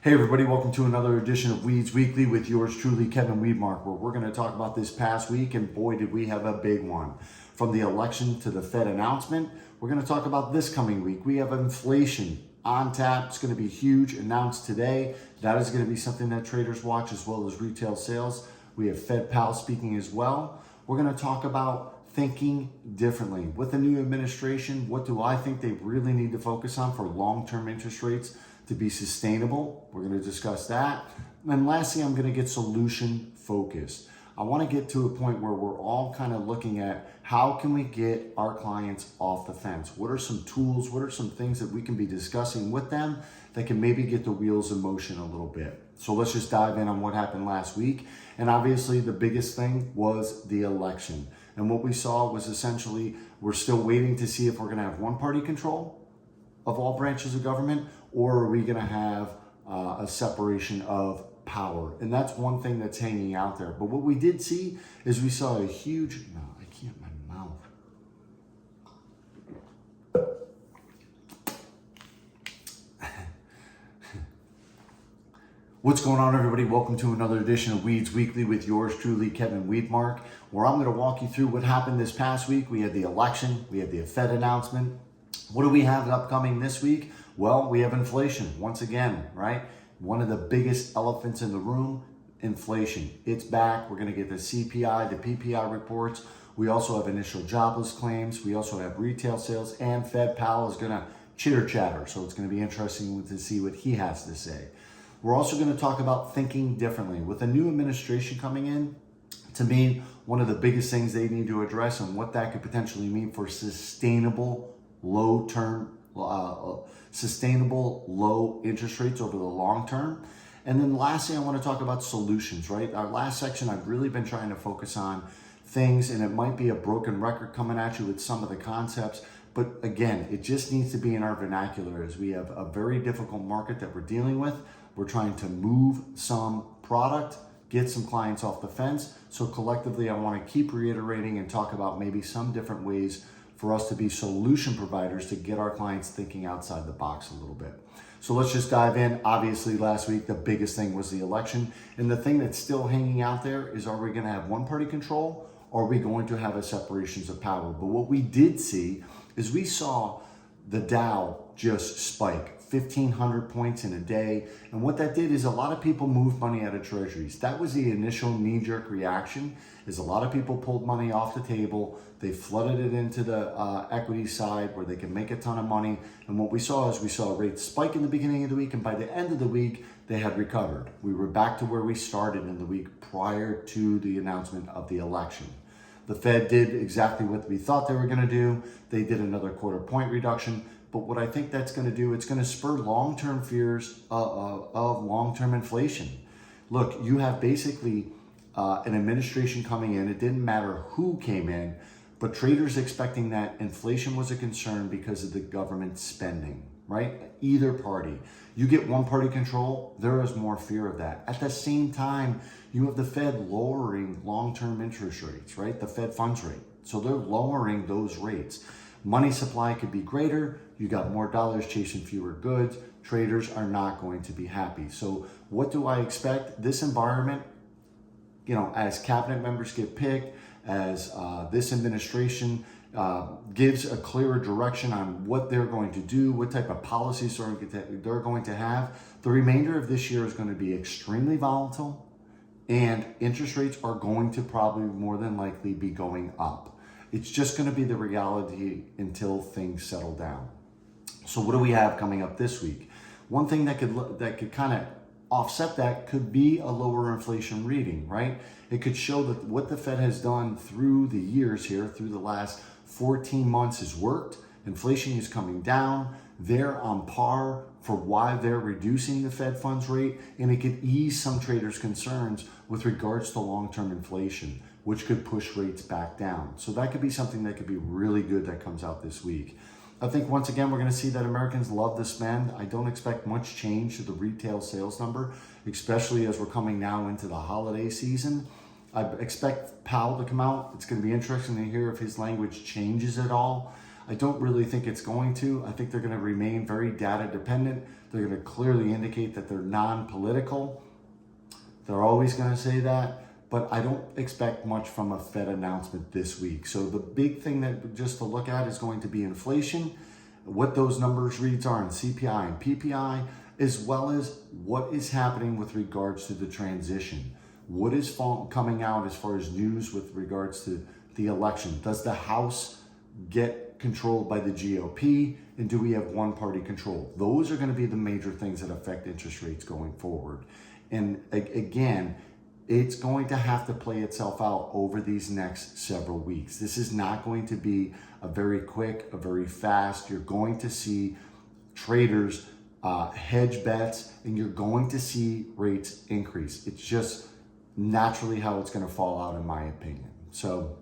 Hey everybody, welcome to another edition of Weeds Weekly with yours truly, Kevin Weedmark, where we're going to talk about this past week, and boy did we have a big one. From the election to the Fed announcement, we're going to talk about this coming week. We have inflation on tap. It's going to be huge, announced today. That is going to be something that traders watch, as well as retail sales. We have Fed Powell speaking as well. We're going to talk about thinking differently. With the new administration, what do I think they really need to focus on for long-term interest rates to be sustainable? We're going to discuss that. And lastly, I'm going to get solution focused. I want to get to a point where we're all kind of looking at how can we get our clients off the fence? What are some tools? What are some things that we can be discussing with them that can maybe get the wheels in motion a little bit? So let's just dive in on what happened last week. And obviously the biggest thing was the election. And what we saw was essentially we're still waiting to see if we're going to have one party control of all branches of government, or are we going to have a separation of power? And that's one thing that's hanging out there. But what we did see is we saw a huge, no, I can't, my mouth. What's going on, everybody? Welcome to another edition of Weeds Weekly with yours truly, Kevin Weedmark, where I'm going to walk you through what happened this past week. We had the election, we had the Fed announcement. What do we have upcoming this week? Well, we have inflation once again, right? One of the biggest elephants in the room, inflation. It's back. We're going to get the CPI, the PPI reports. We also have initial jobless claims. We also have retail sales, and Fed Powell is going to chitter chatter. So it's going to be interesting to see what he has to say. We're also going to talk about thinking differently. With a new administration coming in, to me, one of the biggest things they need to address and what that could potentially mean for sustainable sustainable low interest rates over the long term. And then lastly, I want to talk about solutions, right? Our last section, I've really been trying to focus on things, and it might be a broken record coming at you with some of the concepts, but again, it just needs to be in our vernacular as we have a very difficult market that we're dealing with. We're trying to move some product, get some clients off the fence. So collectively, I want to keep reiterating and talk about maybe some different ways for us to be solution providers to get our clients thinking outside the box a little bit. So let's just dive in. Obviously, last week, the biggest thing was the election. And the thing that's still hanging out there is, are we going to have one party control, or are we going to have a separations of power? But what we did see is we saw the Dow just spike 1,500 points in a day. And what that did is a lot of people moved money out of treasuries. That was the initial knee-jerk reaction, is a lot of people pulled money off the table. They flooded it into the equity side where they can make a ton of money. And what we saw is we saw rates spike in the beginning of the week, and by the end of the week, they had recovered. We were back to where we started in the week prior to the announcement of the election. The Fed did exactly what we thought they were going to do. They did another quarter point reduction. But what I think that's going to do, it's going to spur long-term fears of long-term inflation. Look, you have basically an administration coming in. It didn't matter who came in, but traders expecting that inflation was a concern because of the government spending, right? Either party. You get one party control, there is more fear of that. At the same time, you have the Fed lowering long-term interest rates, right? The Fed funds rate. So they're lowering those rates. Money supply could be greater. You got more dollars chasing fewer goods. Traders are not going to be happy. So what do I expect? This environment, as cabinet members get picked, as this administration gives a clearer direction on what they're going to do, what type of policies they're going to have, the remainder of this year is going to be extremely volatile, and interest rates are going to probably more than likely be going up. It's just going to be the reality until things settle down. So what do we have coming up this week? One thing that could kind of offset that could be a lower inflation reading, right? It could show that what the Fed has done through the years here, through the last 14 months has worked. Inflation is coming down. They're on par for why they're reducing the Fed funds rate, and it could ease some traders' concerns with regards to long-term inflation, which could push rates back down. So that could be something that could be really good that comes out this week. I think once again, we're going to see that Americans love to spend. I don't expect much change to the retail sales number, especially as we're coming now into the holiday season. I expect Powell to come out. It's going to be interesting to hear if his language changes at all. I don't really think it's going to. I think they're going to remain very data dependent. They're going to clearly indicate that they're non-political. They're always going to say that, but I don't expect much from a Fed announcement this week. So the big thing that just to look at is going to be inflation, what those numbers reads are in CPI and PPI, as well as what is happening with regards to the transition. What is coming out as far as news with regards to the election? Does the House get controlled by the GOP, and do we have one-party control? Those are going to be the major things that affect interest rates going forward. And again, it's going to have to play itself out over these next several weeks. This is not going to be a very quick, a very fast. You're going to see traders hedge bets, and you're going to see rates increase. It's just naturally how it's going to fall out, in my opinion. So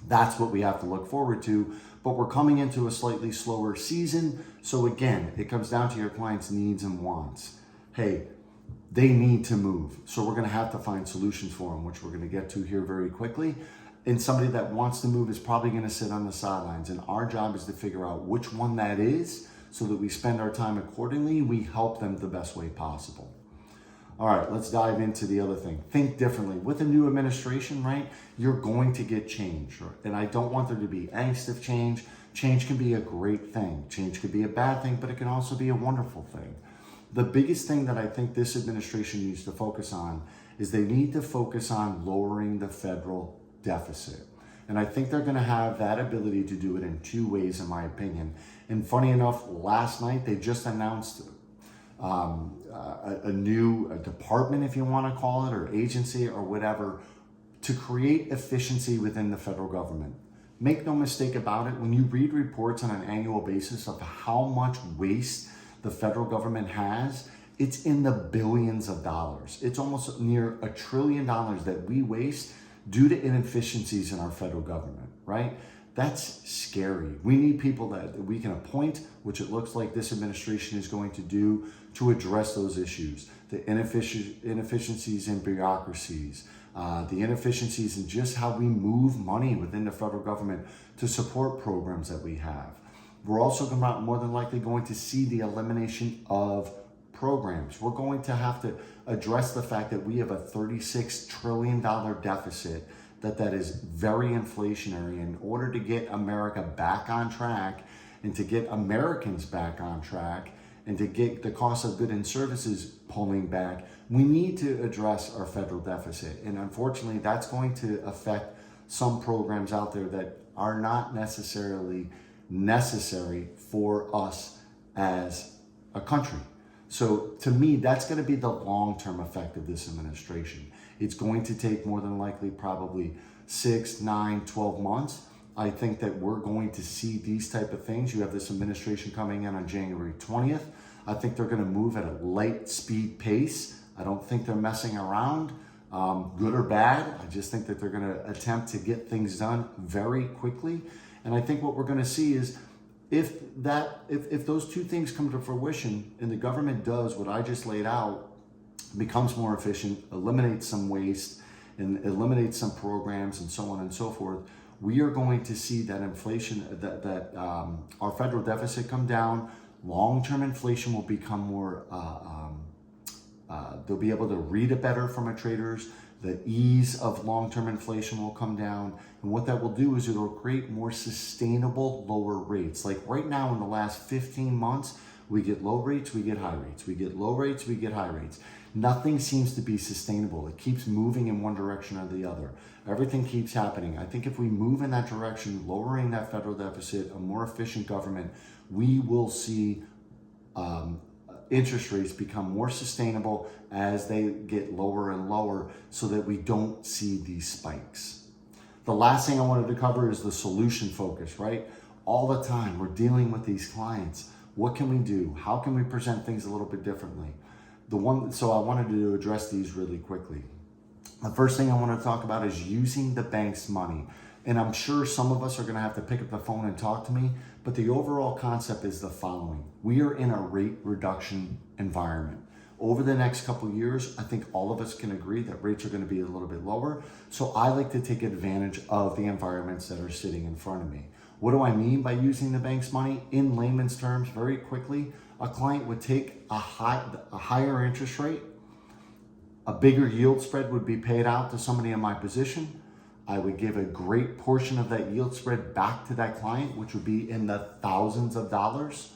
that's what we have to look forward to. But we're coming into a slightly slower season. So again, it comes down to your client's needs and wants. Hey, they need to move. So we're going to have to find solutions for them, which we're going to get to here very quickly. And somebody that wants to move is probably going to sit on the sidelines. And our job is to figure out which one that is so that we spend our time accordingly. We help them the best way possible. All right, let's dive into the other thing. Think differently. With a new administration, right, you're going to get change. Right? And I don't want there to be angst of change. Change can be a great thing. Change could be a bad thing, but it can also be a wonderful thing. The biggest thing that I think this administration needs to focus on is they need to focus on lowering the federal deficit. And I think they're going to have that ability to do it in two ways, in my opinion. And funny enough, last night they just announced a new department, if you want to call it, or agency or whatever, to create efficiency within the federal government. Make no mistake about it, when you read reports on an annual basis of how much waste the federal government has, it's in the billions of dollars. It's almost near $1 trillion that we waste due to inefficiencies in our federal government, right? That's scary. We need people that we can appoint, which it looks like this administration is going to do, to address those issues. The inefficiencies in bureaucracies, the inefficiencies in just how we move money within the federal government to support programs that we have. We're also more than likely going to see the elimination of programs. We're going to have to address the fact that we have a $36 trillion deficit, that is very inflationary. In order to get America back on track and to get Americans back on track and to get the cost of goods and services pulling back, we need to address our federal deficit. And unfortunately, that's going to affect some programs out there that are not necessarily necessary for us as a country. So to me, that's going to be the long-term effect of this administration. It's going to take more than likely probably 6, 9, 12 months. I think that we're going to see these type of things. You have this administration coming in on January 20th. I think they're going to move at a light speed pace. I don't think they're messing around, good or bad. I just think that they're going to attempt to get things done very quickly. And I think what we're going to see is if those two things come to fruition and the government does what I just laid out, becomes more efficient, eliminates some waste, and eliminates some programs and so on and so forth, we are going to see that inflation, our federal deficit come down. Long-term inflation will become more, they'll be able to read it better from our traders. The ease of long-term inflation will come down. And what that will do is it'll create more sustainable lower rates. Like right now in the last 15 months, we get low rates, we get high rates. We get low rates, we get high rates. Nothing seems to be sustainable. It keeps moving in one direction or the other. Everything keeps happening. I think if we move in that direction, lowering that federal deficit, a more efficient government, we will see interest rates become more sustainable as they get lower and lower so that we don't see these spikes. The last thing I wanted to cover is the solution focus, right? All the time we're dealing with these clients. What can we do? How can we present things a little bit differently? So I wanted to address these really quickly. The first thing I want to talk about is using the bank's money. And I'm sure some of us are going to have to pick up the phone and talk to me, but the overall concept is the following. We are in a rate reduction environment. Over the next couple of years, I think all of us can agree that rates are going to be a little bit lower. So I like to take advantage of the environments that are sitting in front of me. What do I mean by using the bank's money? In layman's terms, very quickly, a client would take a higher interest rate, a bigger yield spread would be paid out to somebody in my position. I would give a great portion of that yield spread back to that client, which would be in the thousands of dollars.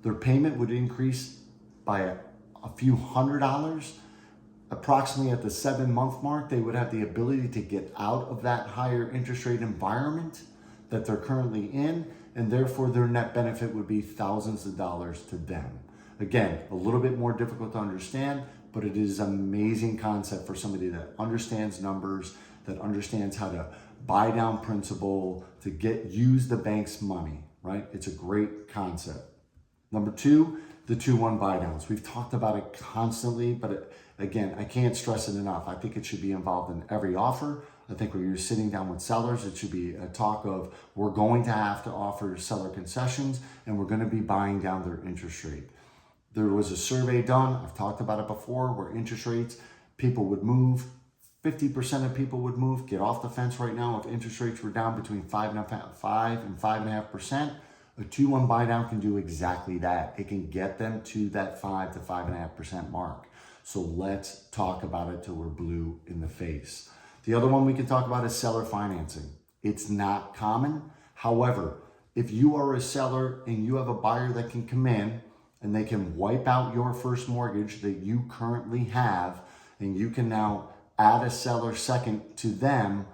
Their payment would increase by a few $100. Approximately at the 7-month mark, they would have the ability to get out of that higher interest rate environment that they're currently in, and therefore their net benefit would be thousands of dollars to them. Again, a little bit more difficult to understand, but it is an amazing concept for somebody that understands numbers, that understands how to buy down principal, to use the bank's money, right? It's a great concept. Number 2, the 2-1 buy downs. We've talked about it constantly, but again, I can't stress it enough. I think it should be involved in every offer. I think when you're sitting down with sellers, it should be a talk of, we're going to have to offer seller concessions and we're going to be buying down their interest rate. There was a survey done, I've talked about it before, where interest rates, people would move, 50% of people would move, get off the fence right now. If interest rates were down between 5 and 5.5%, a 2-1 buy down can do exactly that. It can get them to that 5 to 5.5% mark. So let's talk about it till we're blue in the face. The other one we can talk about is seller financing. It's not common. However, if you are a seller and you have a buyer that can come in and they can wipe out your first mortgage that you currently have, and you can now add a seller second to them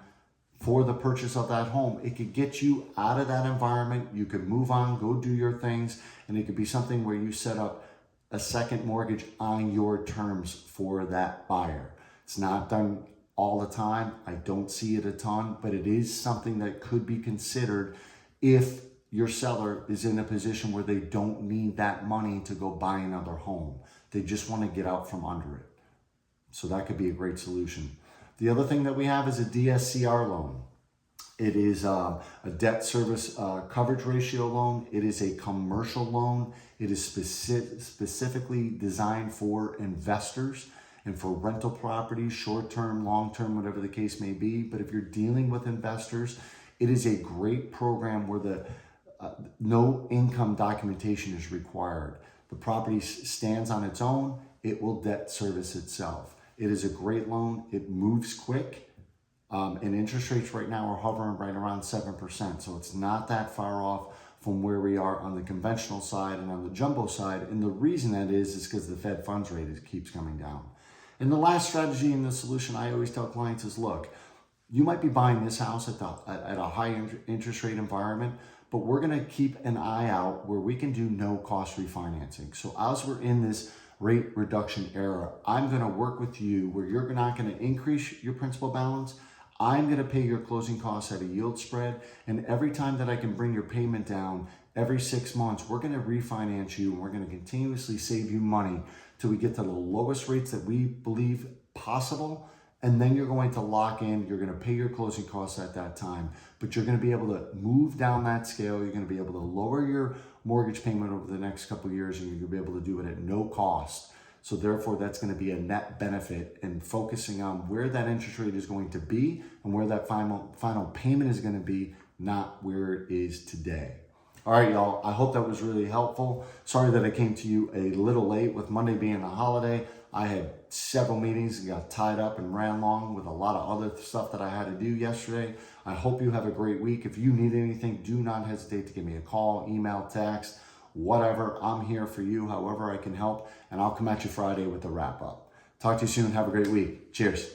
for the purchase of that home, it could get you out of that environment. You could move on, go do your things, and it could be something where you set up a second mortgage on your terms for that buyer. It's not done all the time. I don't see it a ton, but it is something that could be considered if your seller is in a position where they don't need that money to go buy another home. They just want to get out from under it. So that could be a great solution. The other thing that we have is a DSCR loan. It is a debt service coverage ratio loan. It is a commercial loan. It is specifically designed for investors and for rental properties, short-term, long-term, whatever the case may be. But if you're dealing with investors, it is a great program where the no income documentation is required. The property stands on its own. It will debt service itself. It is a great loan. It moves quick. And interest rates right now are hovering right around 7%. So it's not that far off from where we are on the conventional side and on the jumbo side. And the reason that is because the Fed funds rate keeps coming down. And the last strategy in the solution I always tell clients is, look, you might be buying this house at a high interest rate environment, but we're going to keep an eye out where we can do no cost refinancing. So as we're in this rate reduction era, I'm going to work with you where you're not going to increase your principal balance. I'm going to pay your closing costs at a yield spread. And every time that I can bring your payment down, every 6 months, we're going to refinance you and we're going to continuously save you money till we get to the lowest rates that we believe possible. And then you're going to lock in, you're going to pay your closing costs at that time, but you're going to be able to move down that scale. You're going to be able to lower your mortgage payment over the next couple of years, and you're going to be able to do it at no cost. So therefore, that's going to be a net benefit, and focusing on where that interest rate is going to be and where that final payment is going to be, not where it is today. All right, y'all, I hope that was really helpful. Sorry that I came to you a little late with Monday being a holiday. I had several meetings and got tied up and ran long with a lot of other stuff that I had to do yesterday. I hope you have a great week. If you need anything, do not hesitate to give me a call, email, text, whatever. I'm here for you, however I can help, and I'll come at you Friday with a wrap up. Talk to you soon. Have a great week. Cheers.